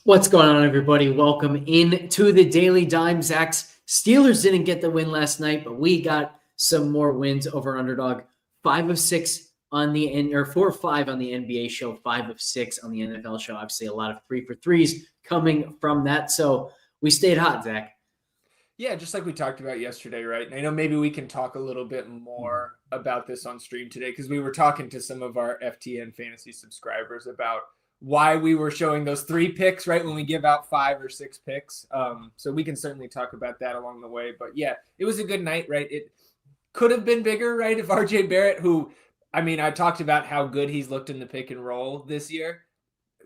What's going on, everybody? Welcome in to the Daily Dime. Zach's Steelers didn't get the win last night, but we got some more wins over Underdog. 5 of 6 on the or 4 of 5 on the NBA show, 5 of 6 on the NFL show. Obviously, a lot of 3 for 3s coming from that. So we stayed hot, Zach. Yeah, just like we talked about yesterday, right? And I know maybe we can talk a little bit more about this on stream today because we were talking to some of our FTN fantasy subscribers about why we were showing those 3 picks, right? When we give out 5 or 6 picks. So we can certainly talk about that along the way. But yeah, it was a good night, right? It could have been bigger, right? If RJ Barrett, who, I mean, I talked about how good he's looked in the pick and roll this year.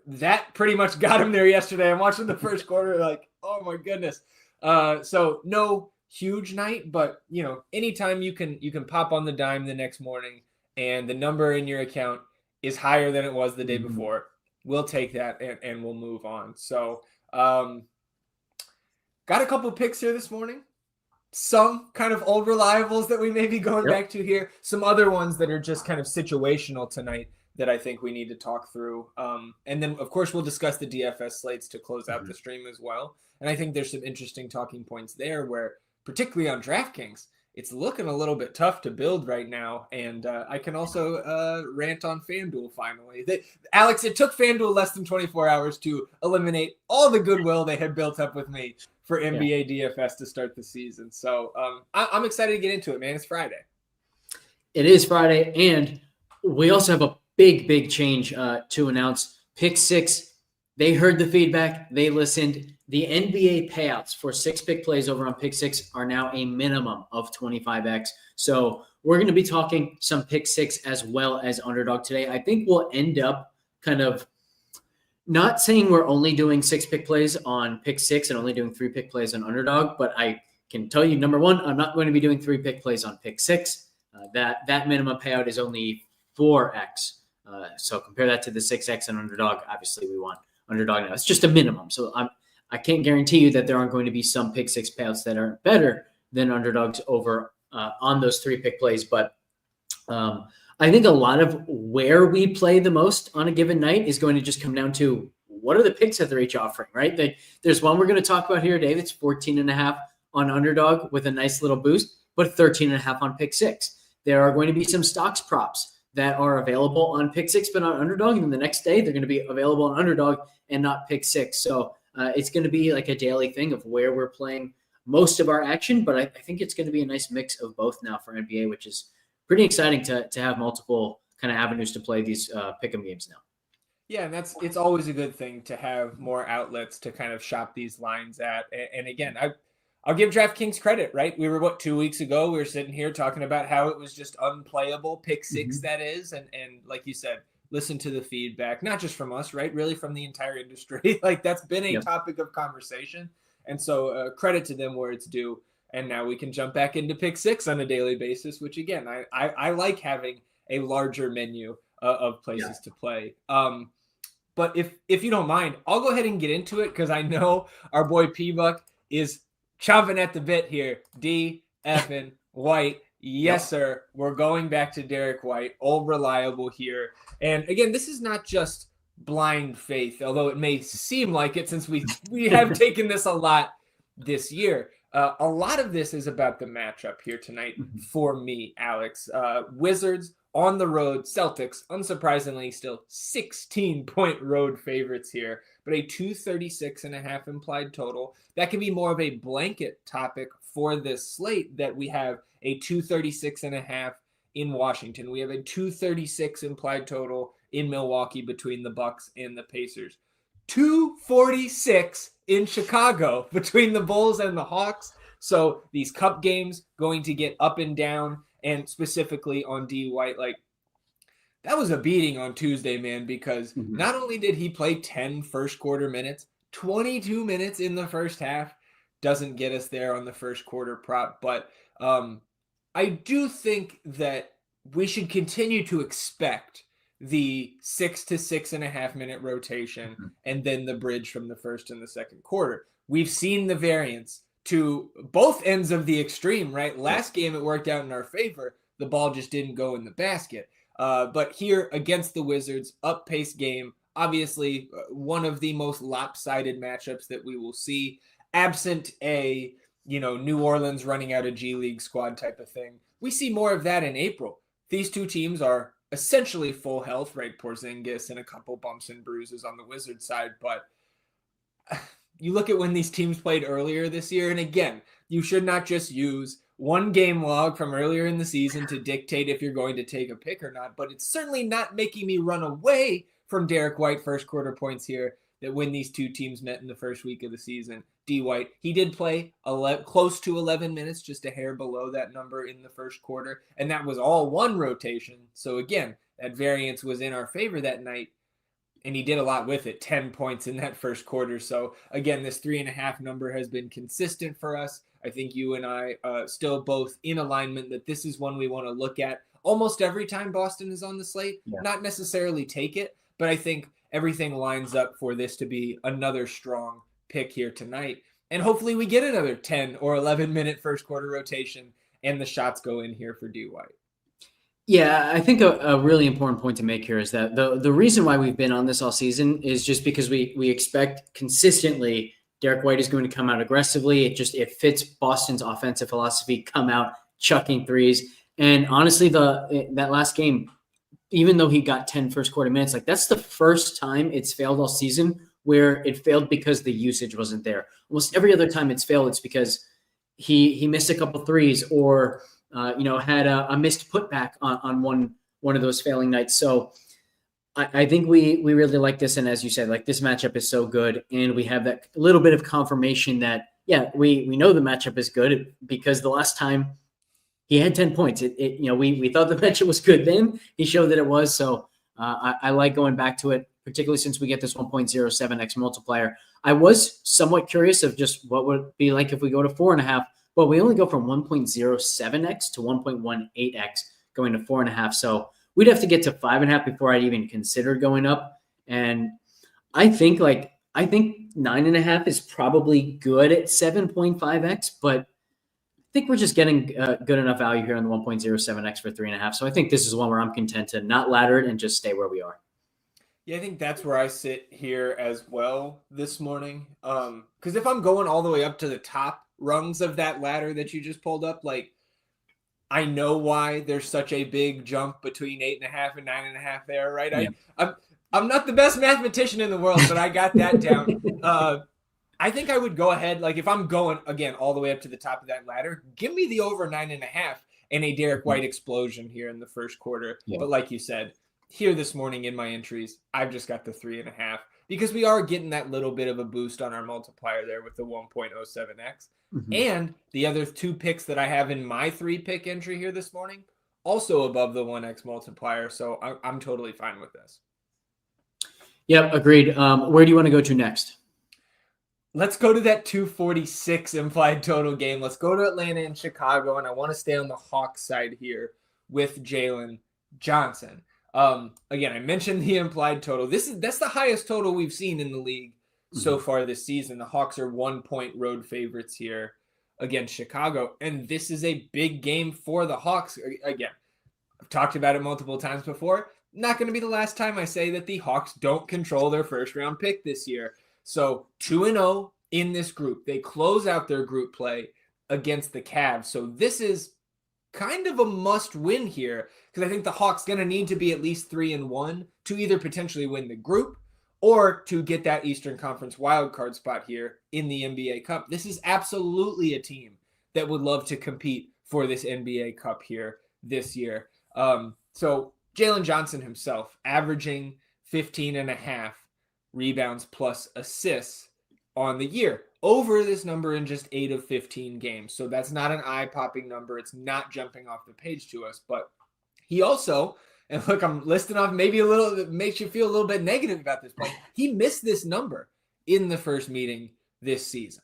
That pretty much got him there yesterday. I'm watching the first quarter, like, oh my goodness. So no huge night, but anytime you can pop on the dime the next morning and the number in your account is higher than it was the day before, we'll take that and we'll move on. So got a couple picks here this morning. Some kind of old reliables that we may be going back to here. Some other ones that are just kind of situational tonight that I think we need to talk through. And then, of course, we'll discuss the DFS slates to close out the stream as well. And I think there's some interesting talking points there where, particularly on DraftKings, it's looking a little bit tough to build right now. And I can also rant on FanDuel finally. Alex, it took FanDuel less than 24 hours to eliminate all the goodwill they had built up with me for NBA DFS to start the season. So I'm excited to get into it, man. It's Friday. It is Friday, and we also have a big change to announce. Pick 6, they heard the feedback, they listened. The NBA payouts for 6 pick plays over on Pick 6 are now a minimum of 25x. So we're going to be talking some Pick 6 as well as Underdog today. I think we'll end up kind of not saying we're only doing 6 pick plays on Pick 6 and only doing 3 pick plays on Underdog, but I can tell you, number one, I'm not going to be doing 3 pick plays on Pick 6. That minimum payout is only 4x. So compare that to the 6x and Underdog. Obviously, we want Underdog now. It's just a minimum. So I can't guarantee you that there aren't going to be some Pick 6 payouts that are better than Underdogs over on those 3 pick plays. But I think a lot of where we play the most on a given night is going to just come down to what are the picks that they're each offering, right? There's one we're going to talk about here today that's 14.5 on Underdog with a nice little boost, but 13.5 on Pick 6. There are going to be some stocks props that are available on Pick 6 but not Underdog, and then the next day they're going to be available on Underdog and not Pick 6. So it's going to be like a daily thing of where we're playing most of our action, but I think it's going to be a nice mix of both now for NBA, which is pretty exciting to have multiple kind of avenues to play these pick'em games now. Yeah, and it's always a good thing to have more outlets to kind of shop these lines at. And again, I'll give DraftKings credit, right? We were 2 weeks ago, we were sitting here talking about how it was just unplayable, Pick 6 that is, and like you said, listen to the feedback, not just from us, right? Really from the entire industry. Like that's been a topic of conversation. And so credit to them where it's due. And now we can jump back into Pick 6 on a daily basis, which again, I like having a larger menu of places to play. But if you don't mind, I'll go ahead and get into it because I know our boy P-Buck is chomping at the bit here. D. Effin White. Yes, sir. We're going back to Derek White. Old reliable here. And again, this is not just blind faith, although it may seem like it since we have taken this a lot this year. A lot of this is about the matchup here tonight for me, Alex. Wizards on the road, Celtics, unsurprisingly, still 16-point road favorites here, but a 236.5 implied total. That can be more of a blanket topic for this slate that we have a 236.5 in Washington. We have a 236 implied total in Milwaukee between the Bucks and the Pacers. 246 in Chicago between the Bulls and the Hawks. So these cup games going to get up and down, and specifically on D. White, like that was a beating on Tuesday, man, because not only did he play 10 first quarter minutes, 22 minutes in the first half doesn't get us there on the first quarter prop. But I do think that we should continue to expect the 6 to 6.5 minute rotation and then the bridge from the first and the second quarter. We've seen the variance to both ends of the extreme, right? Last game, it worked out in our favor. The ball just didn't go in the basket. But here against the Wizards, up-paced game, obviously one of the most lopsided matchups that we will see, absent a, New Orleans running out a G League squad type of thing. We see more of that in April. These two teams are essentially full health, right? Porzingis and a couple bumps and bruises on the Wizards side. But you look at when these teams played earlier this year, and again, you should not just use one game log from earlier in the season to dictate if you're going to take a pick or not. But it's certainly not making me run away from Derek White first quarter points here that when these two teams met in the first week of the season. D. White, he did play close to 11 minutes, just a hair below that number in the first quarter. And that was all one rotation. So again, that variance was in our favor that night. And he did a lot with it, 10 points in that first quarter. So again, this 3.5 number has been consistent for us. I think you and I still both in alignment that this is one we want to look at almost every time Boston is on the slate. Yeah. Not necessarily take it, but I think everything lines up for this to be another strong pick here tonight. And hopefully we get another 10 or 11 minute first quarter rotation and the shots go in here for D. White. Yeah, I think a really important point to make here is that the reason why we've been on this all season is just because we expect consistently Derek White is going to come out aggressively. It fits Boston's offensive philosophy, come out chucking threes. And honestly, that last game, even though he got 10 first quarter minutes, like that's the first time it's failed all season where it failed because the usage wasn't there. Almost every other time it's failed, it's because he missed a couple threes or had a missed putback on one of those failing nights. So I think we really like this. And as you said, like this matchup is so good. And we have that little bit of confirmation that, yeah, we know the matchup is good because the last time he had 10 points, we thought the matchup was good then. He showed that it was. So I like going back to it, particularly since we get this 1.07x multiplier. I was somewhat curious of just what would it be like if we go to 4.5. But we only go from 1.07x to 1.18x going to 4.5. So we'd have to get to 5.5 before I'd even consider going up. And I think 9.5 is probably good at 7.5x, but I think we're just getting good enough value here on the 1.07x for 3.5. So I think this is one where I'm content to not ladder it and just stay where we are. Yeah, I think that's where I sit here as well this morning. Because if I'm going all the way up to the top rungs of that ladder that you just pulled up, like I know why there's such a big jump between 8.5 and 9.5 there, right? Yeah. I'm not the best mathematician in the world, but I got that down. I think I would go ahead, like if I'm going again all the way up to the top of that ladder, give me the over 9.5 and a Derek White explosion here in the first quarter. Yeah. But like you said, here this morning in my entries, I've just got the 3.5 because we are getting that little bit of a boost on our multiplier there with the 1.07x. Mm-hmm. And the other two picks that I have in my 3-pick entry here this morning, also above the 1x multiplier. So I'm totally fine with this. Yep, agreed. Where do you want to go to next? Let's go to that 246 implied total game. Let's go to Atlanta and Chicago, and I want to stay on the Hawks side here with Jalen Johnson. Again, I mentioned the implied total. That's the highest total we've seen in the league so far this season. The Hawks are 1-point road favorites here against Chicago, and this is a big game for the Hawks. Again, I've talked about it multiple times before. Not going to be the last time I say that the Hawks don't control their first-round pick this year. So 2-0 in this group. They close out their group play against the Cavs. So this is kind of a must-win here because I think the Hawks going to need to be at least 3-1 to either potentially win the group or to get that Eastern Conference wildcard spot here in the NBA Cup. This is absolutely a team that would love to compete for this NBA Cup here this year. So Jalen Johnson himself averaging 15.5 rebounds plus assists on the year over this number in just 8 of 15 games. So that's not an eye-popping number. It's not jumping off the page to us, but he also, and look, I'm listing off maybe a little, it makes you feel a little bit negative about this, but he missed this number in the first meeting this season.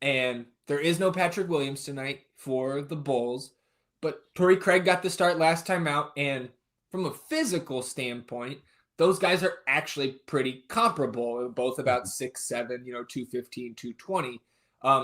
And there is no Patrick Williams tonight for the Bulls, but Torrey Craig got the start last time out. And from a physical standpoint, those guys are actually pretty comparable, both about 6'7", 215, 220.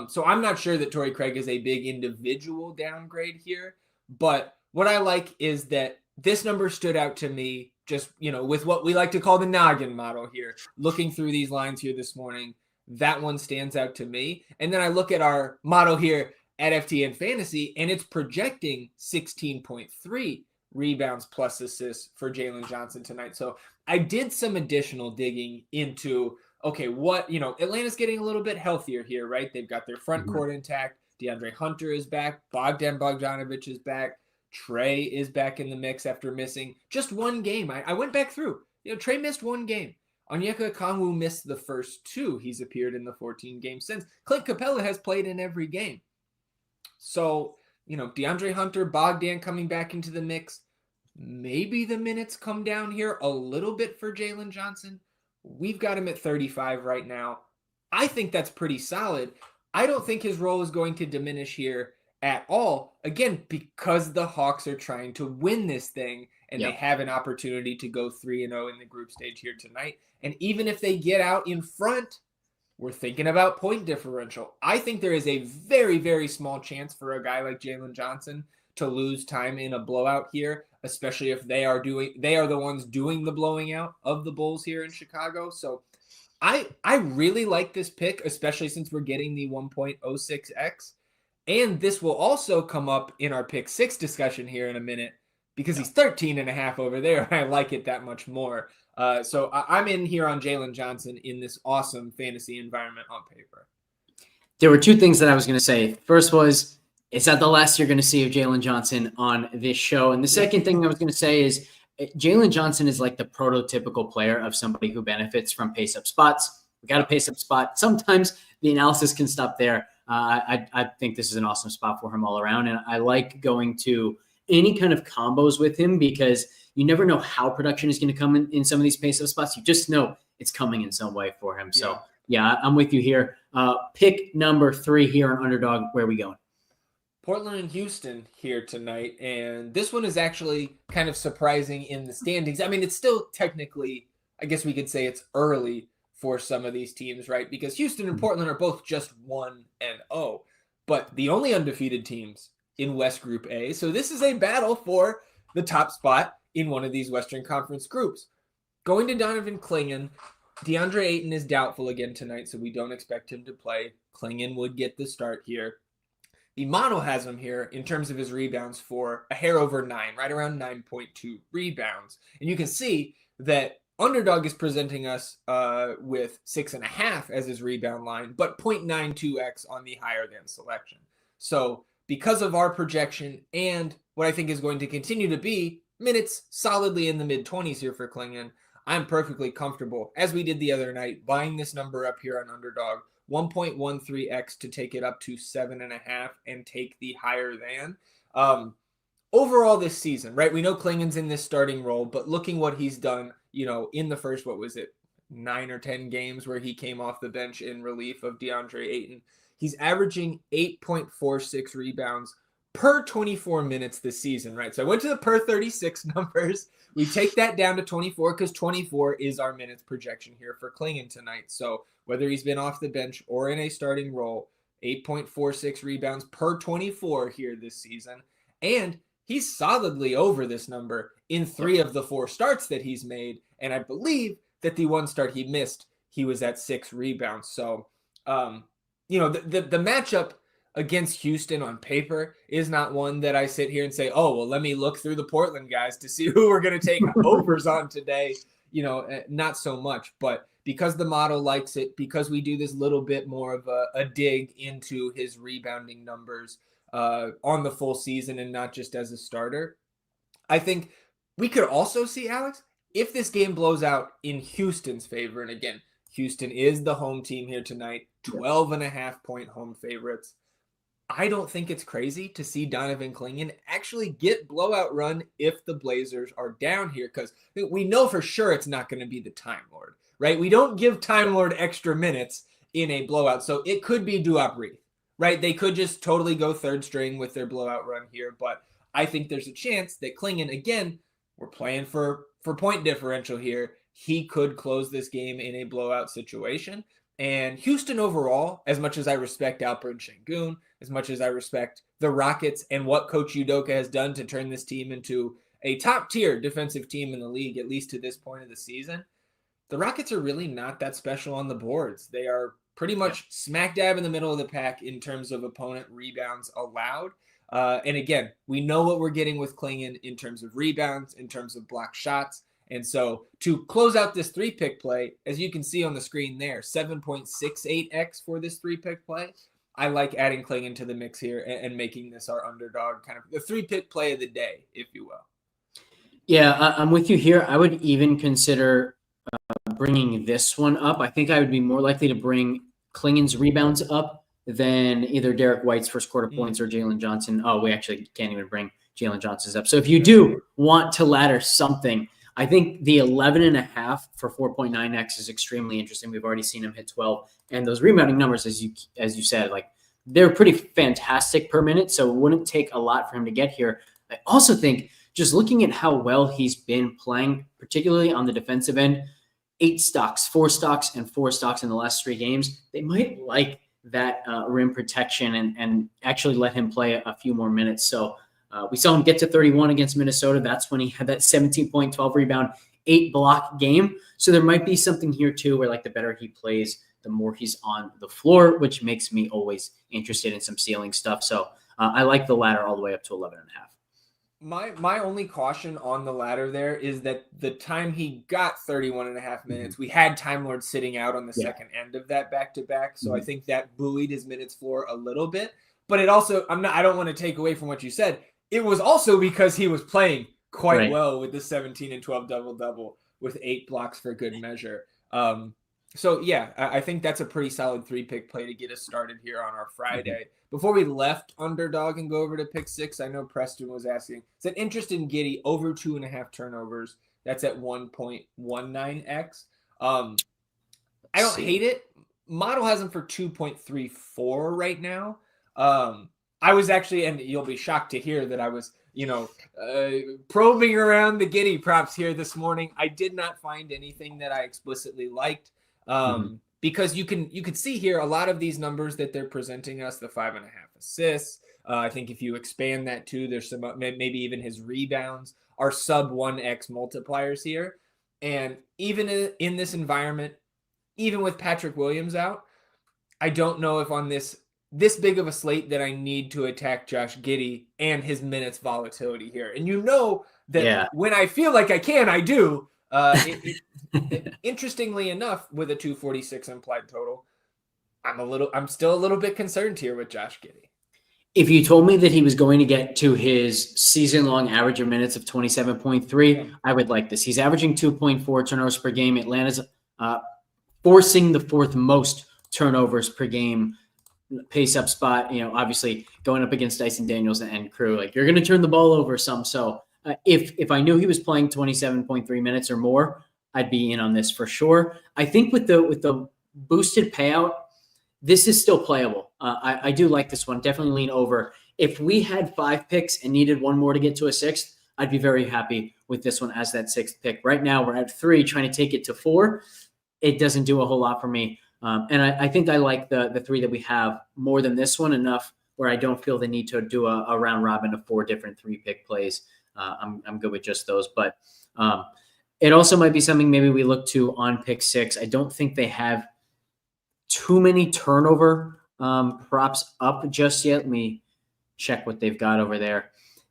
So I'm not sure that Torrey Craig is a big individual downgrade here, but what I like is that this number stood out to me just, with what we like to call the noggin model here. Looking through these lines here this morning, that one stands out to me. And then I look at our model here at FTN Fantasy, and it's projecting 16.3 rebounds plus assists for Jalen Johnson tonight. So I did some additional digging into, okay, Atlanta's getting a little bit healthier here, right? They've got their front court intact. DeAndre Hunter is back. Bogdan Bogdanovic is back. Trey is back in the mix after missing just one game. I went back through. Trey missed one game. Onyeka Okongwu missed the first two. He's appeared in the 14 games since. Clint Capella has played in every game. So, DeAndre Hunter, Bogdan coming back into the mix. Maybe the minutes come down here a little bit for Jalen Johnson. We've got him at 35 right now. I think that's pretty solid. I don't think his role is going to diminish here at all. Again, because the Hawks are trying to win this thing and they have an opportunity to go 3-0 in the group stage here tonight. And even if they get out in front, we're thinking about point differential. I think there is a very, very small chance for a guy like Jalen Johnson to lose time in a blowout here, especially if they are the ones doing the blowing out of the Bulls here in Chicago. So I really like this pick, especially since we're getting the 1.06x. And this will also come up in our pick 6 discussion here in a minute because he's 13.5 over there. I like it that much more. So I'm in here on Jalen Johnson in this awesome fantasy environment on paper. There were two things that I was going to say. First was, it's not the last you're going to see of Jalen Johnson on this show. And the second thing I was going to say is Jalen Johnson is like the prototypical player of somebody who benefits from pace-up spots. We got a pace-up spot. Sometimes the analysis can stop there. I think this is an awesome spot for him all around. And I like going to any kind of combos with him because you never know how production is going to come in some of these pace-up spots. You just know it's coming in some way for him. So, yeah, I'm with you here. Pick number 3 here on Underdog. Where are we going? Portland and Houston here tonight. And this one is actually kind of surprising in the standings. I mean, it's still technically, I guess we could say it's early for some of these teams, right? Because Houston and Portland are both just 1-0, but the only undefeated teams in West Group A. So this is a battle for the top spot in one of these Western Conference groups. Going to Donovan Clingan, DeAndre Ayton is doubtful again tonight, so we don't expect him to play. Clingan would get the start here. The model has him here in terms of his rebounds for a hair over 9, right around 9.2 rebounds. And you can see that Underdog is presenting us with 6.5 as his rebound line, but 0.92x on the higher than selection. So because of our projection and what I think is going to continue to be minutes solidly in the mid-20s here for Clingan, I'm perfectly comfortable, as we did the other night, buying this number up here on Underdog, 1.13x to take it up to 7.5 and take the higher than. Overall this season, right? We know Clingan's in this starting role, but looking what he's done, in the first, 9 or 10 games where he came off the bench in relief of DeAndre Ayton, he's averaging 8.46 rebounds per 24 minutes this season, right? So I went to the per 36 numbers. We take that down to 24 because 24 is our minutes projection here for Clingan tonight. So whether he's been off the bench or in a starting role, 8.46 rebounds per 24 here this season. And he's solidly over this number in 3 of the 4 starts that he's made. And I believe that the 1 start he missed, he was at 6 rebounds. So, the matchup against Houston on paper is not one that I sit here and say, oh, well, let me look through the Portland guys to see who we're going to take overs on today. Not so much. But because the model likes it, because we do this little bit more of a dig into his rebounding numbers on the full season and not just as a starter, I think we could also see, Alex, if this game blows out in Houston's favor, and again, Houston is the home team here tonight, 12.5-point home favorites. I don't think it's crazy to see Donovan Clingan actually get blowout run if the Blazers are down here, because we know for sure it's not going to be the Time Lord, right? We don't give Time Lord extra minutes in a blowout, so it could be Duop Reith, right? They could just totally go third string with their blowout run here, but I think there's a chance that Clingan, again, we're playing for point differential here. He could close this game in a blowout situation. And Houston overall, as much as I respect Alperen Sengun, as much as I respect the Rockets and what Coach Udoka has done to turn this team into a top tier defensive team in the league, at least to this point of the season, the Rockets are really not that special on the boards. They are pretty much smack dab in the middle of the pack in terms of opponent rebounds allowed. And again, we know what we're getting with Klingon in terms of rebounds, in terms of block shots. And so to close out this 3-pick play, as you can see on the screen there, 7.68x for this 3-pick play. I like adding Klingon to the mix here and making this our underdog, kind of the 3-pick play of the day, if you will. Yeah, I'm with you here. I would even consider bringing this one up. I think I would be more likely to bring Klingon's rebounds up than either Derek White's first quarter points or Jalen Johnson. Oh, we actually can't even bring Jalen Johnson's up. So if you do want to ladder something, I think the 11.5 for 4.9x is extremely interesting. We've already seen him hit 12, and those rebounding numbers, as you said, like they're pretty fantastic per minute. So it wouldn't take a lot for him to get here. I also think just looking at how well he's been playing, particularly on the defensive end, 8 stocks, 4 stocks, and 4 stocks in the last 3 games, they might like that rim protection and actually let him play a few more minutes. So we saw him get to 31 against Minnesota. That's when he had that 17 point, 12 rebound, 8 block game. So there might be something here too, where like the better he plays, the more he's on the floor, which makes me always interested in some ceiling stuff. So I like the ladder all the way up to 11.5. My only caution on the ladder there is that the time he got 31.5 minutes, we had Time Lord sitting out on the second end of that back-to-back. So I think that buoyed his minutes floor a little bit. But it also, I don't want to take away from what you said. It was also because he was playing quite well with the 17 and 12 double-double with 8 blocks for good measure. So yeah, I think that's a pretty solid 3-pick play to get us started here on our Friday. Before we left underdog and go over to pick 6, I know Preston was asking. It's an interest in Giddey over 2.5 turnovers. That's at 1.19x. I don't hate it. Model has him for 2.34 right now. I was actually, and you'll be shocked to hear that I was, probing around the Giddey props here this morning. I did not find anything that I explicitly liked. Because you can see here a lot of these numbers that they're presenting us, the 5.5 assists. I think if you expand that too, there's some, maybe even his rebounds are sub 1x multipliers here. And even in this environment, even with Patrick Williams out, I don't know if on this big of a slate that I need to attack Josh Giddey and his minutes volatility here. And you know that when I feel like I can, I do. Interestingly enough, with a 246 implied total, I'm still a little bit concerned here with Josh Giddey. If you told me that he was going to get to his season-long average of minutes of 27.3, I would like this. He's averaging 2.4 turnovers per game. Atlanta's forcing the 4th most turnovers per game pace-up spot. Obviously going up against Dyson Daniels and crew, like you're going to turn the ball over some. So if I knew he was playing 27.3 minutes or more, I'd be in on this for sure. I think with the boosted payout, this is still playable. I do like this one. Definitely lean over. If we had 5 picks and needed one more to get to a 6th, I'd be very happy with this one as that 6th pick. Right now we're at 3, trying to take it to 4. It doesn't do a whole lot for me. And I think I like the 3 that we have more than this one enough where I don't feel the need to do a round robin of 4 different 3-pick plays. I'm good with just those, but it also might be something maybe we look to on pick 6. I don't think they have too many turnover props up just yet. Let me check what they've got over there.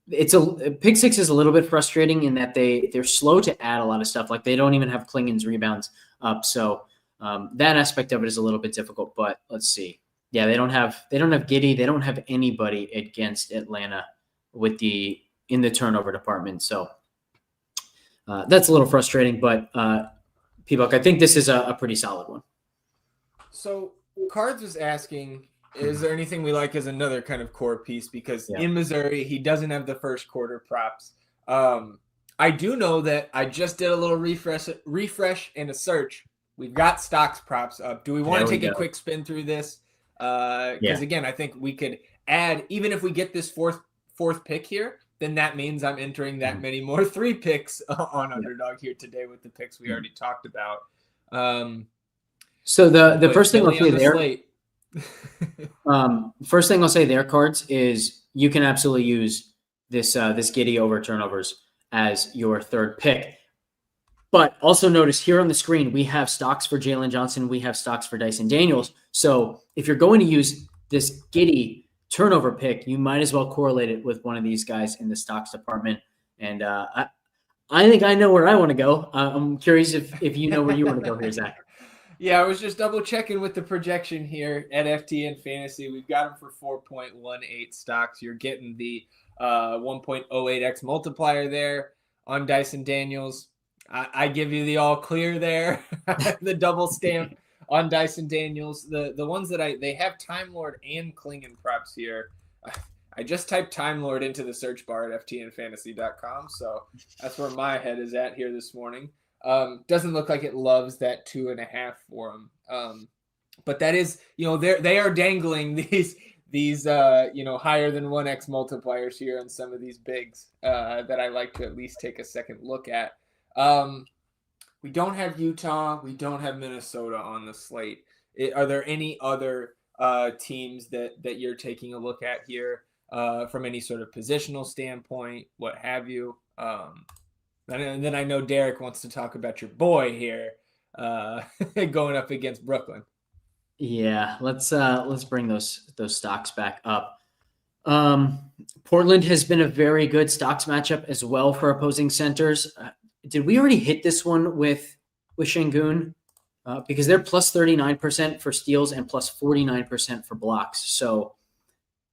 Pick 6 is a little bit frustrating in that they're slow to add a lot of stuff. Like they don't even have Klingon's rebounds up. So that aspect of it is a little bit difficult, but let's see. Yeah, they don't have Giddey. They don't have anybody against Atlanta in the turnover department. So that's a little frustrating, but P-Buck, I think this is a pretty solid one. So Cards was asking, is there anything we like as another kind of core piece? Because in Missouri, he doesn't have the first quarter props. I do know that I just did a little refresh and a search. We've got stocks props up. Do we want to take a quick spin through this? Because again, I think we could add, even if we get this fourth pick here, then that means I'm entering that many more 3 picks on underdog here today with the picks we already talked about. So the first thing I'll say there, first thing I'll say there, Cards, is you can absolutely use this Giddey over turnovers as your third pick. But also notice here on the screen, we have stocks for Jalen Johnson. We have stocks for Dyson Daniels. So if you're going to use this giddy turnover pick, you might as well correlate it with one of these guys in the stocks department. And I think I know where I want to go. I'm curious if you know where you want to go here, Zach. Yeah, I was just double checking with the projection here at FTN Fantasy. We've got them for 4.18 stocks. You're getting the 1.08x multiplier there on Dyson Daniels. I give you the all clear there, the double stamp on Dyson Daniels. The ones that they have Time Lord and Klingon props here. I just typed Time Lord into the search bar at ftnfantasy.com, so that's where my head is at here this morning. Doesn't look like it loves that 2.5 for him. But that is, they are dangling these higher than 1x multipliers here on some of these bigs that I like to at least take a second look at. We don't have Utah. We don't have Minnesota on the slate. Are there any other teams that you're taking a look at here from any sort of positional standpoint, what have you? And then I know Derek wants to talk about your boy here going up against Brooklyn. Yeah, let's bring those stocks back up. Portland has been a very good stocks matchup as well for opposing centers. Did we already hit this one with Şengün? Because they're plus 39% for steals and plus 49% for blocks. So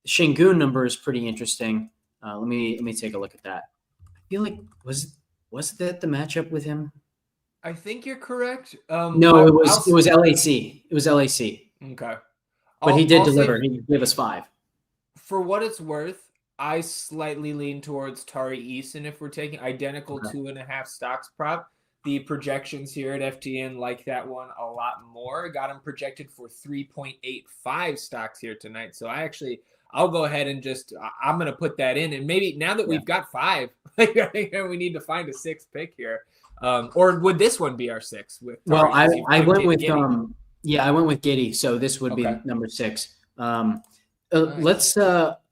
the Şengün number is pretty interesting. Let me take a look at that. I feel like was that the matchup with him? I think you're correct. No, it was LAC. It was LAC. Okay. But he did deliver. He gave us 5. For what it's worth, I slightly lean towards Tari Eason if we're taking identical 2.5 stocks prop. The projections here at FTN like that one a lot more. Got him projected for 3.85 stocks here tonight. So I'll go ahead and I'm going to put that in. And maybe now that we've got 5, we need to find a 6th pick here. Or would this one be our 6th? Well, I went with Giddy. I went with Giddy. So this would be number 6. Nice.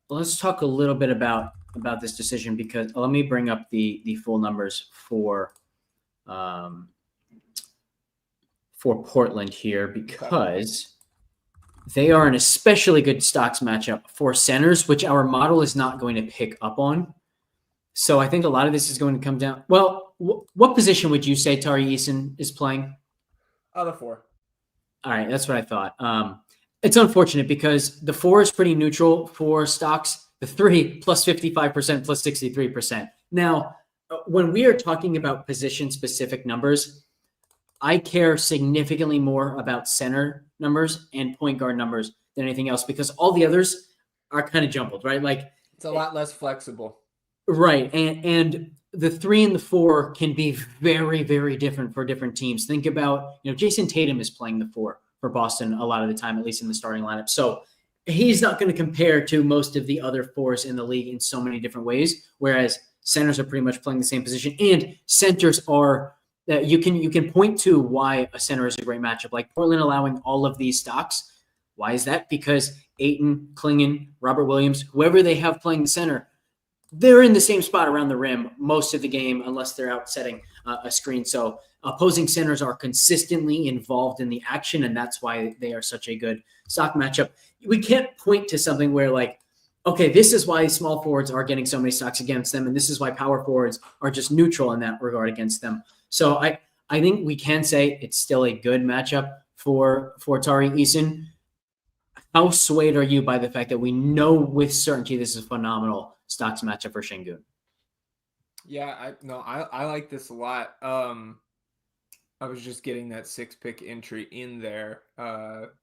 Let's talk a little bit about this decision, because let me bring up the full numbers for Portland here, because they are an especially good stocks matchup for centers, which our model is not going to pick up on. So I think a lot of this is going to come down. Well, what position would you say Tari Eason is playing? The 4. All right, that's what I thought. It's unfortunate because the 4 is pretty neutral for stocks. The 3 plus 55%, plus 63%. Now, when we are talking about position-specific numbers, I care significantly more about center numbers and point guard numbers than anything else, because all the others are kind of jumbled, right? Like it's a lot less flexible. Right. And the 3 and the 4 can be very, very different for different teams. Think about, Jason Tatum is playing the 4 for Boston a lot of the time, at least in the starting lineup. So he's not going to compare to most of the other 4s in the league in so many different ways, whereas centers are pretty much playing the same position, and centers are you can point to why a center is a great matchup. Like Portland allowing all of these stocks. Why is that? Because Ayton, Klingon, Robert Williams, whoever they have playing the center, they're in the same spot around the rim most of the game, unless they're out setting a screen. So opposing centers are consistently involved in the action, and that's why they are such a good stock matchup. We can't point to something where okay, this is why small forwards are getting so many stocks against them, and this is why power forwards are just neutral in that regard against them. So I think we can say it's still a good matchup for Tari Eason. How swayed are you by the fact that we know with certainty this is a phenomenal stocks matchup for Şengün? Yeah, I like this a lot. I was just getting that 6 pick entry in there.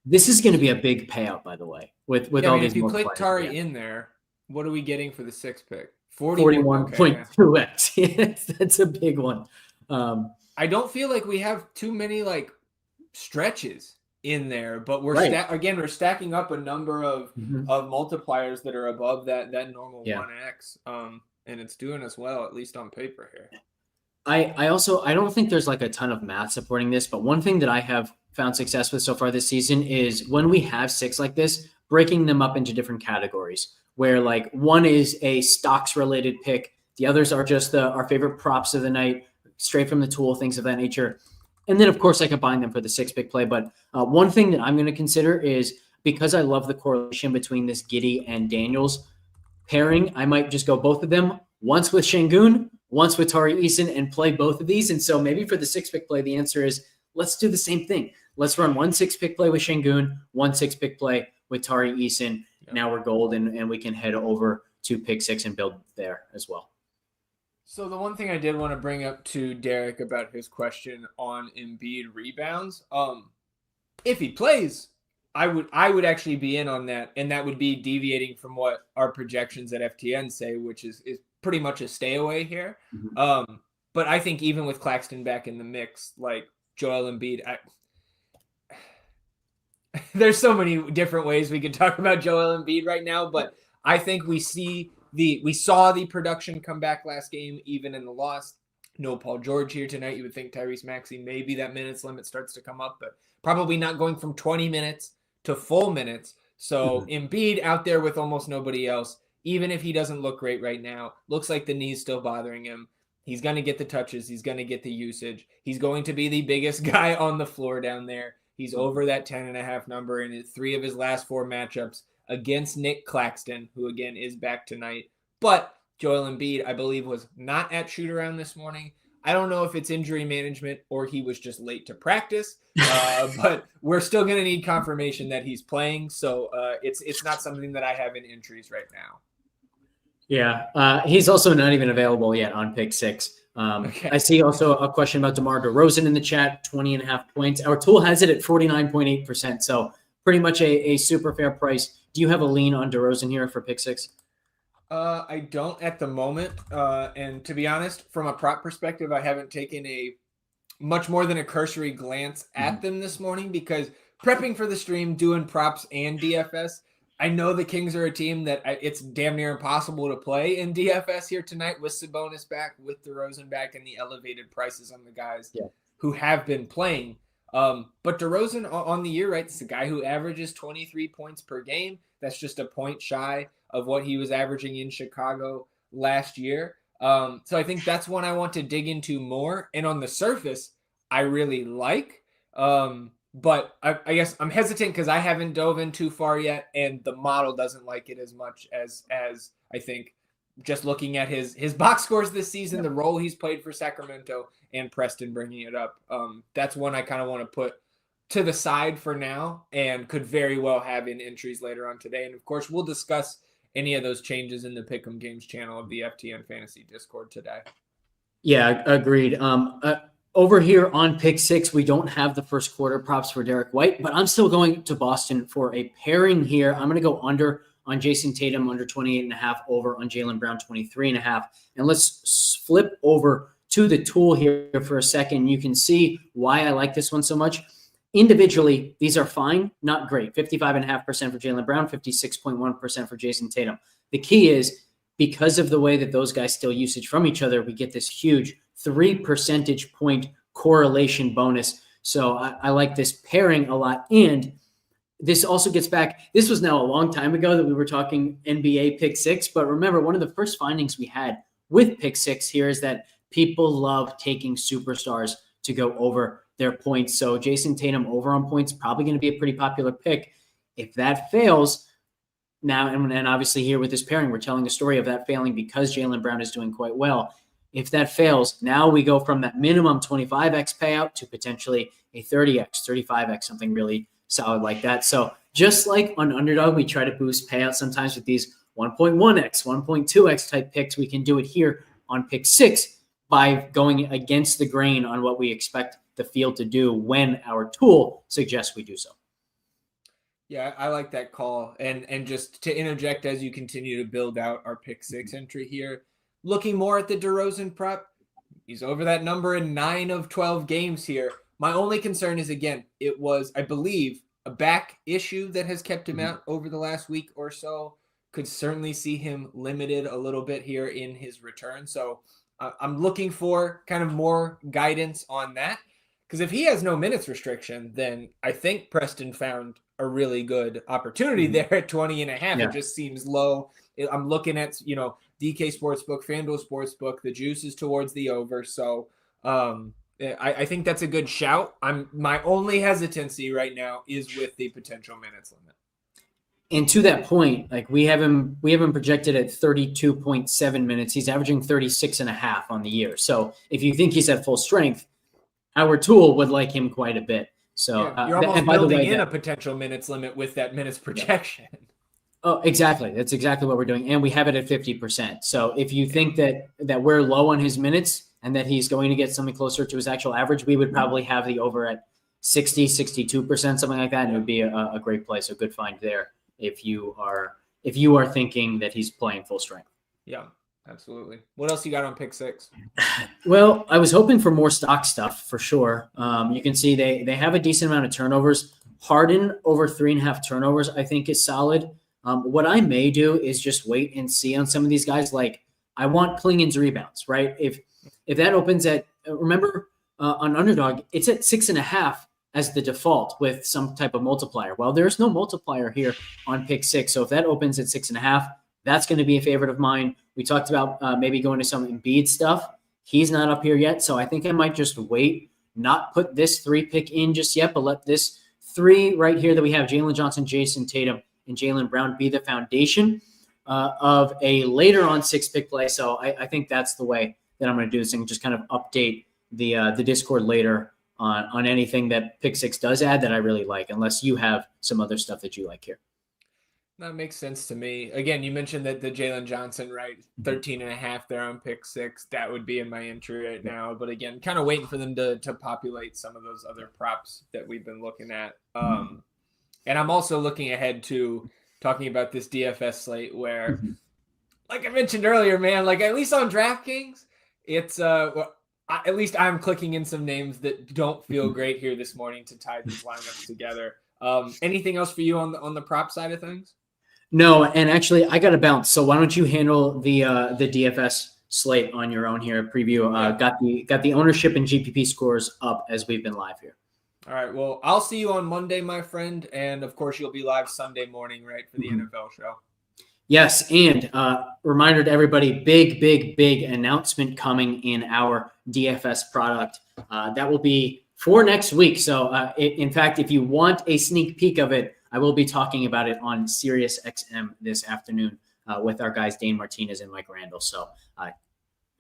This is going to be a big payout, by the way. With all these. If you click Tari in there, what are we getting for the 6th pick? 41.2x. Yes, that's a big one. I don't feel like we have too many stretches in there, but we're stacking up a number of multipliers that are above that normal 1x, and it's doing us well, at least on paper here. I don't think there's a ton of math supporting this, but one thing that I have found success with so far this season is when we have 6 like this, breaking them up into different categories, where one is a stocks related pick The others are just our favorite props of the night, straight from the tool, things of that nature. And then, of course, I combine them for the 6-pick play. But one thing that I'm going to consider is, because I love the correlation between this Giddey and Daniels pairing, I might just go both of them, once with Şengün, once with Tari Eason, and play both of these. And so maybe for the 6-pick play, the answer is let's do the same thing. Let's run 1 6-pick play with Şengün, 1 6-pick play with Tari Eason. Yep. Now we're golden, and we can head over to pick 6 and build there as well. So the one thing I did want to bring up to Derek about his question on Embiid rebounds, if he plays, I would actually be in on that, and that would be deviating from what our projections at FTN say, which is pretty much a stay away here. Mm-hmm. But I think even with Claxton back in the mix, like Joel Embiid, there's so many different ways we could talk about Joel Embiid right now, but I think we saw the production come back last game, even in the loss. No Paul George here tonight. You would think Tyrese Maxey, maybe that minutes limit starts to come up, but probably not going from 20 minutes to full minutes. So Embiid out there with almost nobody else, even if he doesn't look great right now, looks like the knee's still bothering him. He's going to get the touches. He's going to get the usage. He's going to be the biggest guy on the floor down there. He's over that 10.5 number in 3 of his last 4 matchups against Nick Claxton, who again is back tonight. But Joel Embiid, I believe, was not at shoot around this morning. I don't know if it's injury management or he was just late to practice, but we're still going to need confirmation that he's playing. So it's not something that I have in entries right now. Yeah, he's also not even available yet on pick 6. Okay. I see also a question about DeMar DeRozan in the chat, 20.5 points. Our tool has it at 49.8%, so pretty much a super fair price. Do you have a lean on DeRozan here for pick 6? I don't at the moment. And to be honest, from a prop perspective, I haven't taken a much more than a cursory glance at them this morning, because prepping for the stream, doing props and DFS, I know the Kings are a team that it's damn near impossible to play in DFS here tonight with Sabonis back, with DeRozan back, and the elevated prices on the guys who have been playing. But DeRozan on the year, right? It's a guy who averages 23 points per game. That's just a point shy of what he was averaging in Chicago last year. So I think that's one I want to dig into more. And on the surface, I really like. But I guess I'm hesitant because I haven't dove in too far yet, and the model doesn't like it as much as I think just looking at his box scores this season, the role he's played for Sacramento, and Preston bringing it up. That's one I kind of want to put to the side for now and could very well have in entries later on today. And of course, we'll discuss any of those changes in the Pick'em Games channel of the FTN Fantasy Discord today. Yeah, agreed. Over here on pick 6, we don't have the first quarter props for Derek White, but I'm still going to Boston for a pairing here. I'm going to go under on Jason Tatum, under 28.5, over on Jaylen Brown, 23.5. And let's flip over to the tool here for a second. You can see why I like this one so much. Individually, these are fine, not great. 55.5% for Jaylen Brown, 56.1% for Jason Tatum. The key is, because of the way that those guys steal usage from each other, we get this huge 3 percentage point correlation bonus. So I like this pairing a lot. And this also gets back, this was now a long time ago that we were talking NBA pick 6, but remember, one of the first findings we had with pick 6 here is that people love taking superstars to go over their points. So Jason Tatum over on points, probably going to be a pretty popular pick. If that fails, now, and obviously here with this pairing, we're telling the story of that failing because Jaylen Brown is doing quite well. If that fails, now we go from that minimum 25x payout to potentially a 30x, 35x, something really solid like that. So just like on Underdog, we try to boost payout sometimes with these 1.1x, 1.2x type picks. We can do it here on pick 6 by going against the grain on what we expect the field to do when our tool suggests we do so. Yeah, I like that call. And just to interject as you continue to build out our pick 6 entry here, looking more at the DeRozan prop, he's over that number in 9 of 12 games here. My only concern is, again, it was, I believe, a back issue that has kept him out over the last week or so. Could certainly see him limited a little bit here in his return. So I'm looking for kind of more guidance on that. Because if he has no minutes restriction, then I think Preston found a really good opportunity there at 20.5. Yeah. It just seems low. I'm looking at, DK Sportsbook, FanDuel Sportsbook. The juice is towards the over. So I think that's a good shout. My only hesitancy right now is with the potential minutes limit. And to that point, like we have him projected at 32.7 minutes. He's averaging 36.5 on the year. So if you think he's at full strength, our tool would like him quite a bit. So you're almost and by the building way, in a potential minutes limit with that minutes projection. Oh, exactly. That's exactly what we're doing. And we have it at 50%. So if you think that we're low on his minutes and that he's going to get something closer to his actual average, we would probably have the over at 60, 62%, something like that. And it would be a great play. So good find there if you are thinking that he's playing full strength. Yeah, absolutely. What else you got on pick six? Well, I was hoping for more stock stuff for sure. You can see they have a decent amount of turnovers. Harden over 3.5 turnovers, I think, is solid. What I may do is just wait and see on some of these guys. Like I want Klingen's rebounds, right? If that opens at, remember on Underdog, it's at 6.5 as the default with some type of multiplier. Well, there's no multiplier here on pick six. So if that opens at 6.5, that's going to be a favorite of mine. We talked about maybe going to some Embiid stuff. He's not up here yet. So I think I might just wait, not put this 3 pick in just yet, but let this 3 right here that we have, Jalen Johnson, Jason Tatum, and Jaylen Brown, be the foundation of a later on 6 pick play. So I think that's the way that I'm going to do this and just kind of update the Discord later on anything that pick six does add that I really like, unless you have some other stuff that you like here. That makes sense to me. Again, you mentioned that the Jalen Johnson, right? 13.5 there on pick six. That would be in my entry right now. But again, kind of waiting for them to populate some of those other props that we've been looking at. And I'm also looking ahead to talking about this DFS slate where, like I mentioned earlier, man, like at least on DraftKings, it's at least I'm clicking in some names that don't feel great here this morning to tie these lineups together. Anything else for you on the prop side of things? No, and actually I got to bounce. So why don't you handle the DFS slate on your own here? Preview. Got the ownership and GPP scores up as we've been live here. All right. Well, I'll see you on Monday, my friend. And of course, you'll be live Sunday morning, right, for the NFL show. Yes. And reminder to everybody, big announcement coming in our DFS product. That will be for next week. So in fact, if you want a sneak peek of it, I will be talking about it on Sirius XM this afternoon with our guys, Dane Martinez and Mike Randall. So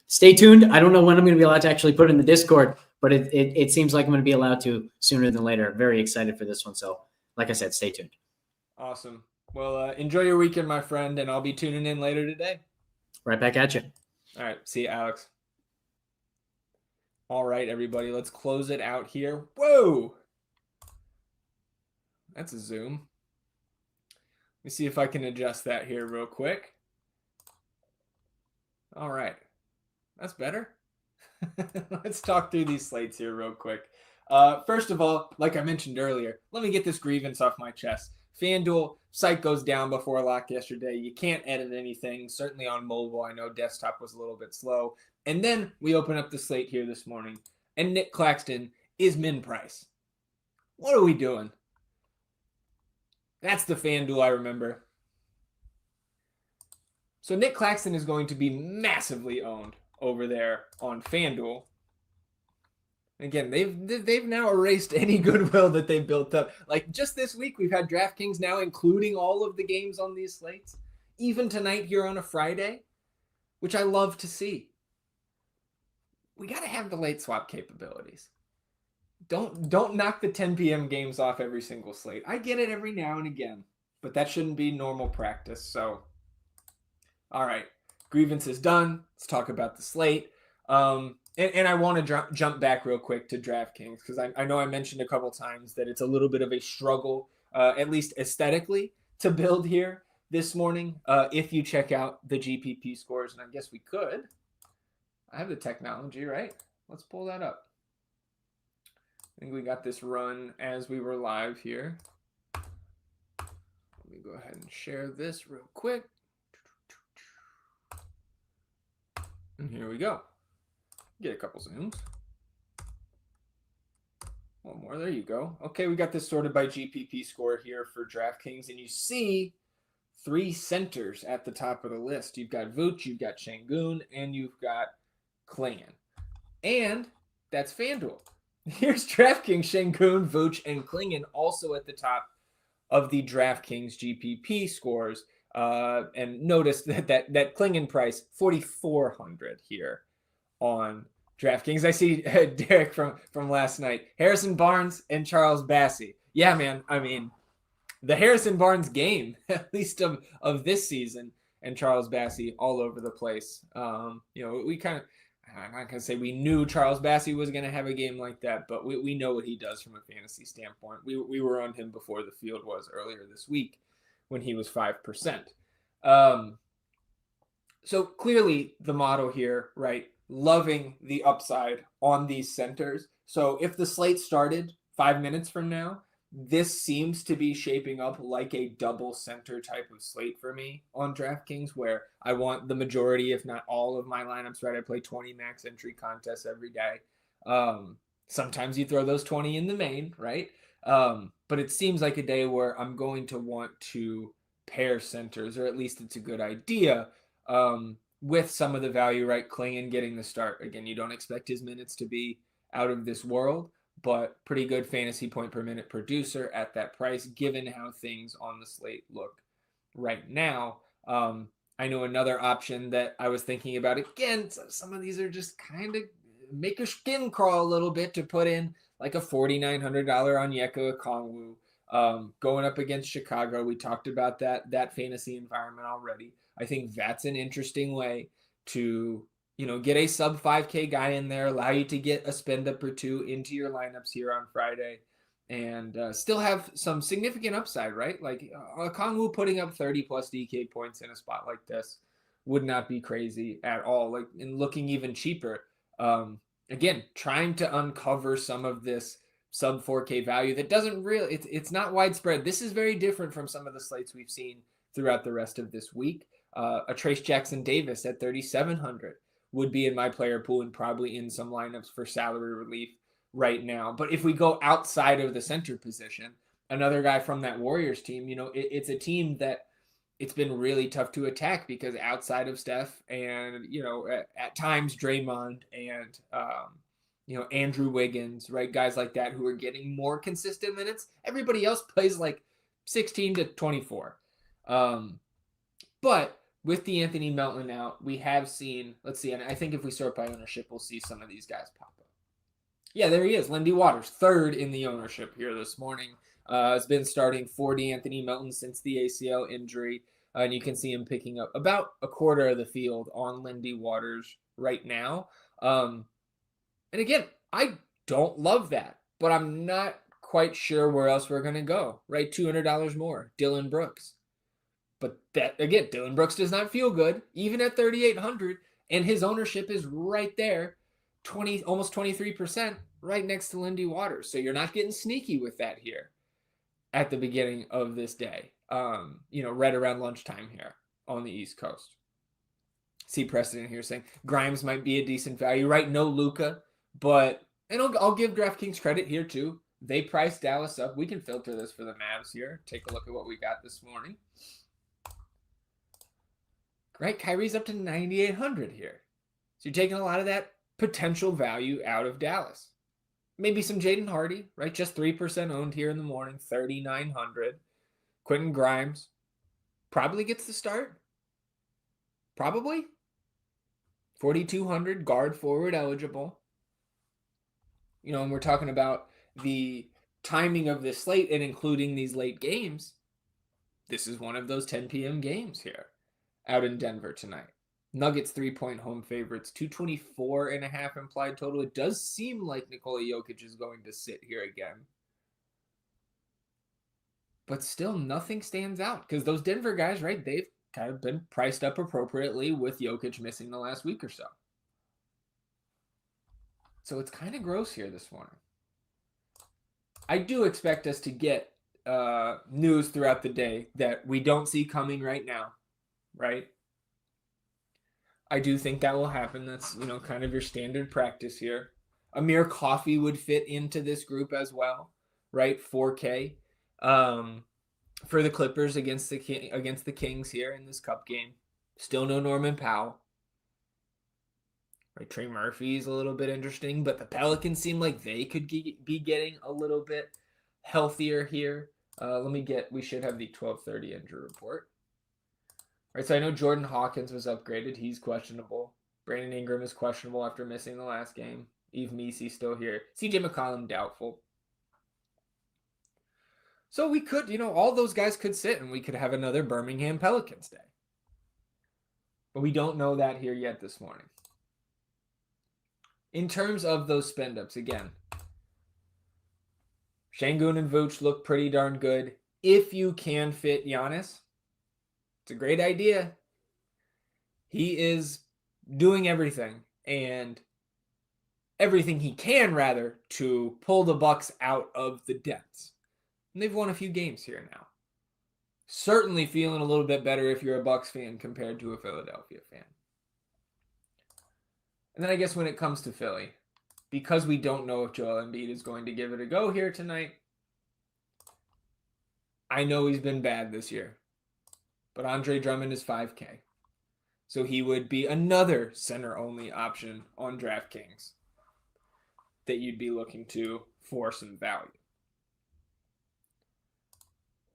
stay tuned. I don't know when I'm going to be allowed to actually put it in the Discord, but it seems like I'm going to be allowed to sooner than later. Very excited for this one. So like I said, stay tuned. Awesome. Well, enjoy your weekend, my friend, and I'll be tuning in later today. Right back at you. All right. See you, Alex. All right, everybody. Let's close it out here. Whoa. That's a zoom. Let me see if I can adjust that here real quick. All right. That's better. Let's talk through these slates here real quick. First of all, like I mentioned earlier, let me get this grievance off my chest. FanDuel site goes down before lock yesterday. You can't edit anything, certainly on mobile. I know desktop was a little bit slow. And then we open up the slate here this morning, and Nick Claxton is min price. What are we doing? That's the FanDuel I remember. So Nick Claxton is going to be massively owned over there on FanDuel. Again, they've now erased any goodwill that they built up. Like just this week, we've had DraftKings now including all of the games on these slates, even tonight here on a Friday, which I love to see. We got to have the late swap capabilities. Don't knock the 10 p.m. games off every single slate. I get it every now and again, but that shouldn't be normal practice. So, all right, grievance is done. Let's talk about the slate. And I want to jump back real quick to DraftKings because I know I mentioned a couple times that it's a little bit of a struggle, at least aesthetically, to build here this morning. If you check out the GPP scores, and I guess we could. I have the technology, right? Let's pull that up. I think we got this run as we were live here. Let me go ahead and share this real quick. And here we go. Get a couple zooms. One more. There you go. Okay, we got this sorted by GPP score here for DraftKings, and you see 3 centers at the top of the list. You've got Vooch, you've got Şengün, and you've got Klingon. And that's FanDuel. Here's DraftKings, Şengün, Vooch, and Klingon also at the top of the DraftKings GPP scores. And notice that Klingon price, 4,400 here on DraftKings. I see Derek from last night. Harrison Barnes and Charles Bassey. Yeah, man. I mean, the Harrison Barnes game, at least of this season, and Charles Bassey all over the place. We kind of, I'm not going to say we knew Charles Bassey was going to have a game like that, but we know what he does from a fantasy standpoint. We were on him before the field was earlier this week when he was 5%. So clearly the model here, right? Loving the upside on these centers. So if the slate started 5 minutes from now, this seems to be shaping up like a double center type of slate for me on DraftKings, where I want the majority, if not all of my lineups, right? I play 20 max entry contests every day. Sometimes you throw those 20 in the main, right? But it seems like a day where I'm going to want to pair centers, or at least it's a good idea, with some of the value, right? Klingon getting the start. Again, you don't expect his minutes to be out of this world, but pretty good fantasy point per minute producer at that price, given how things on the slate look right now. I know another option that I was thinking about, again, some of these are just kind of make your skin crawl a little bit, to put in like a $4,900 Onyeka Okongwu, going up against Chicago. We talked about that fantasy environment already. I think that's an interesting way to, get a sub 5K guy in there, allow you to get a spend up or two into your lineups here on Friday, and still have some significant upside, right? Like Okongwu putting up 30 plus DK points in a spot like this would not be crazy at all. Like, and looking even cheaper. Again, trying to uncover some of this sub 4K value that doesn't really, it's not widespread. This is very different from some of the slates we've seen throughout the rest of this week. A Trace Jackson Davis at 3,700 would be in my player pool and probably in some lineups for salary relief right now. But if we go outside of the center position, another guy from that Warriors team, it's a team that it's been really tough to attack, because outside of Steph and, at times Draymond and, Andrew Wiggins, right? Guys like that who are getting more consistent minutes. Everybody else plays like 16 to 24. But with the Anthony Melton out, we have seen, let's see, and I think if we sort by ownership, we'll see some of these guys pop up. Yeah, there he is, Lindy Waters, third in the ownership here this morning. Has been starting for Anthony Melton since the ACL injury, and you can see him picking up about a quarter of the field on Lindy Waters right now. And again, I don't love that, but I'm not quite sure where else we're going to go, right? $200 more, Dylan Brooks. But that, again, Dylan Brooks does not feel good, even at 3,800, and his ownership is right there, almost 23%, right next to Lindy Waters. So you're not getting sneaky with that here at the beginning of this day, right around lunchtime here on the East Coast. See precedent here saying Grimes might be a decent value, right? No Luka, but, and I'll give DraftKings credit here too. They priced Dallas up. We can filter this for the Mavs here. Take a look at what we got this morning. Right, Kyrie's up to 9,800 here. So you're taking a lot of that potential value out of Dallas. Maybe some Jaden Hardy, right? Just 3% owned here in the morning, 3,900. Quentin Grimes probably gets the start. Probably. 4,200, guard forward eligible. And we're talking about the timing of this slate and including these late games. This is one of those 10 p.m. games here out in Denver tonight. Nuggets 3-point home favorites, 224.5 implied total. It does seem like Nikola Jokic is going to sit here again. But still, nothing stands out, because those Denver guys, right, they've kind of been priced up appropriately with Jokic missing the last week or so. So it's kind of gross here this morning. I do expect us to get news throughout the day that we don't see coming right now, right? I do think that will happen. That's, kind of your standard practice here. Amir Coffey would fit into this group as well, right? 4K for the Clippers against the Kings here in this Cup game. Still no Norman Powell. Right, Trey Murphy's a little bit interesting, but the Pelicans seem like they could be getting a little bit healthier here. We should have the 12:30 injury report. All right, so I know Jordan Hawkins was upgraded. He's questionable. Brandon Ingram is questionable after missing the last game. Eve Meese still here. CJ McCollum doubtful. So we could, all those guys could sit and we could have another Birmingham Pelicans day. But we don't know that here yet this morning. In terms of those spend-ups, again, Şengün and Vooch look pretty darn good. If you can fit Giannis, it's a great idea. He is doing everything and everything he can, rather, to pull the Bucks out of the depths. And they've won a few games here now. Certainly feeling a little bit better if you're a Bucks fan compared to a Philadelphia fan. And then I guess when it comes to Philly, because we don't know if Joel Embiid is going to give it a go here tonight, I know he's been bad this year, but Andre Drummond is 5K. So he would be another center-only option on DraftKings that you'd be looking to for some value.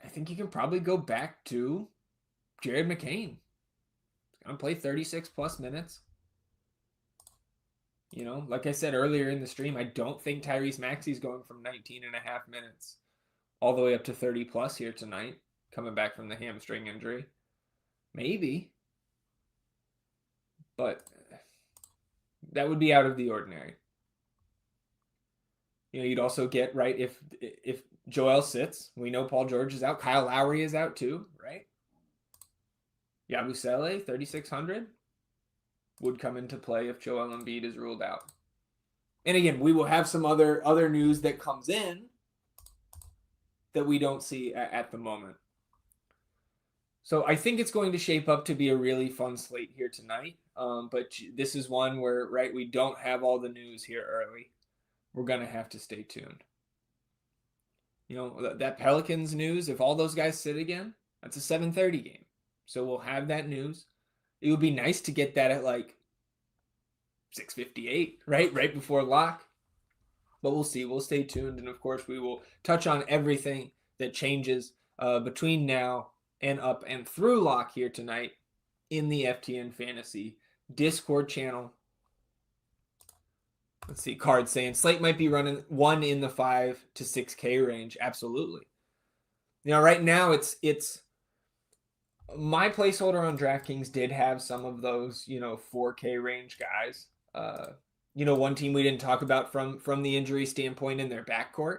I think you can probably go back to Jared McCain. He's going to play 36 plus minutes. Like I said earlier in the stream, I don't think Tyrese Maxey's going from 19 and a half minutes all the way up to 30 plus here tonight, coming back from the hamstring injury. Maybe. But that would be out of the ordinary. You'd also get, right, if Joel sits, we know Paul George is out. Kyle Lowry is out too, right? Yabusele, 3,600, would come into play if Joel Embiid is ruled out. And again, we will have some other news that comes in that we don't see at the moment. So I think it's going to shape up to be a really fun slate here tonight. But this is one where, right, we don't have all the news here early. We're going to have to stay tuned. That Pelicans news, if all those guys sit again, that's a 7:30 game. So we'll have that news. It would be nice to get that at like 6:58, right? Right before lock. But we'll see. We'll stay tuned. And of course, we will touch on everything that changes between now and up and through lock here tonight in the FTN Fantasy Discord channel. Let's see, Card saying Slate might be running one in the 5 to 6K range. Absolutely. Right now it's my placeholder on DraftKings did have some of those, 4K range guys. One team we didn't talk about from the injury standpoint in their backcourt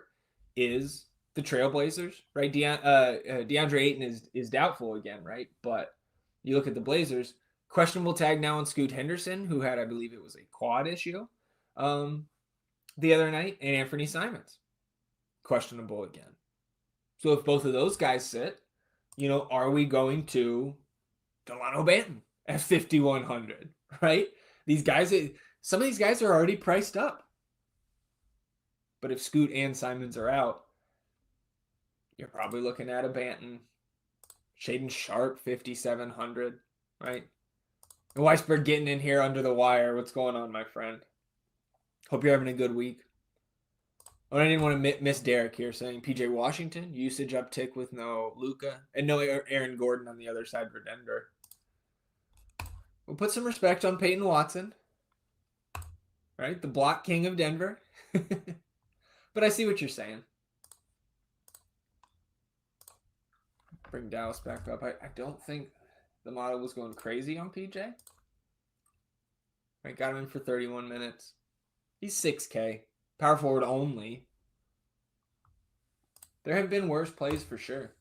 is the Trailblazers, right? DeAndre Ayton is doubtful again, right? But you look at the Blazers, questionable tag now on Scoot Henderson, who had, I believe it was a quad issue the other night, and Anthony Simons, questionable again. So if both of those guys sit, are we going to Delano Banton at 5,100, right? Some of these guys are already priced up. But if Scoot and Simons are out, you're probably looking at a Banton. Shaden Sharp, 5,700, right? And Weisberg getting in here under the wire. What's going on, my friend? Hope you're having a good week. Oh, I didn't want to miss Derek here saying PJ Washington, usage uptick with no Luka, and no Aaron Gordon on the other side for Denver. We'll put some respect on Peyton Watson, right? The block king of Denver. But I see what you're saying. Bring Dallas back up. I don't think the model was going crazy on PJ. I got him in for 31 minutes. He's 6K. Power forward only. There have been worse plays for sure.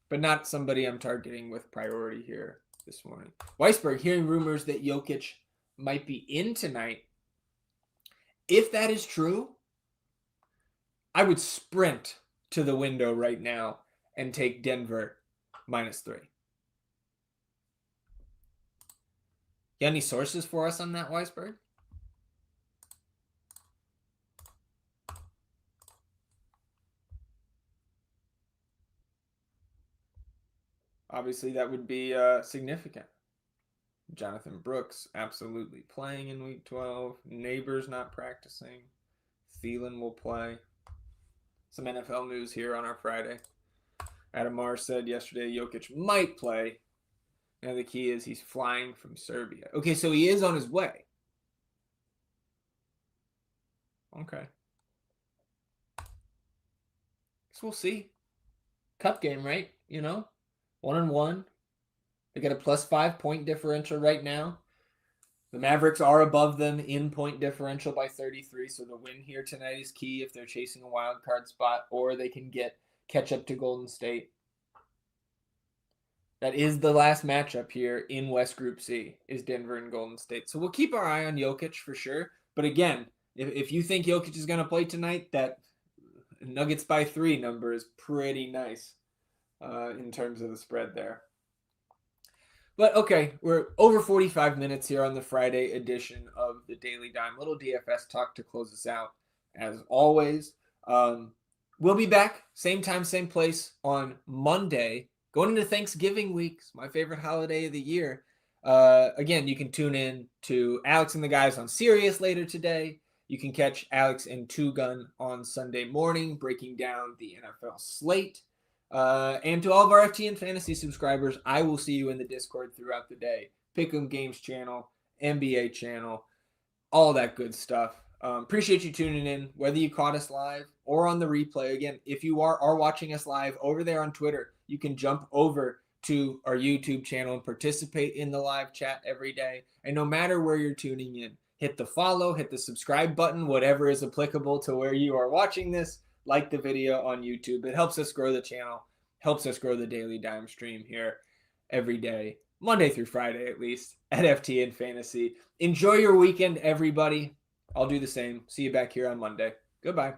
But not somebody I'm targeting with priority here this morning. Weisberg, hearing rumors that Jokic might be in tonight. If that is true, I would sprint to the window right now and take Denver -3. You got any sources for us on that, Weisberg? obviously that would be significant. Jonathan Brooks absolutely playing in week 12. Neighbors not practicing. Thielen will play. Some NFL news here on our Friday. Adam Marr said yesterday Jokic might play. Now the key is he's flying from Serbia. Okay, so he is on his way. Okay. Guess we'll see. Cup game, right? 1-1. They got a +5 point differential right now. The Mavericks are above them in point differential by 33, so the win here tonight is key if they're chasing a wild card spot, or they can catch up to Golden State. That is the last matchup here in West Group C, is Denver and Golden State. So we'll keep our eye on Jokic for sure. But again, if you think Jokic is going to play tonight, that Nuggets by 3 number is pretty nice in terms of the spread there. But okay, we're over 45 minutes here on the Friday edition of the Daily Dime. Little DFS talk to close us out, as always. We'll be back, same time, same place on Monday, going into Thanksgiving week, my favorite holiday of the year. Again, you can tune in to Alex and the guys on Sirius later today. You can catch Alex and Two Gun on Sunday morning, breaking down the NFL slate. And to all of our FTN Fantasy subscribers, I will see you in the Discord throughout the day. Pick'em Games channel, NBA channel, all that good stuff. Appreciate you tuning in, whether you caught us live or on the replay. Again, if you are watching us live over there on Twitter, you can jump over to our YouTube channel and participate in the live chat every day. And no matter where you're tuning in, hit the follow, hit the subscribe button, whatever is applicable to where you are watching this. Like the video on YouTube. It helps us grow the channel, helps us grow the Daily Dime stream here every day, Monday through Friday at least, at FTN Fantasy. Enjoy your weekend, everybody. I'll do the same. See you back here on Monday. Goodbye.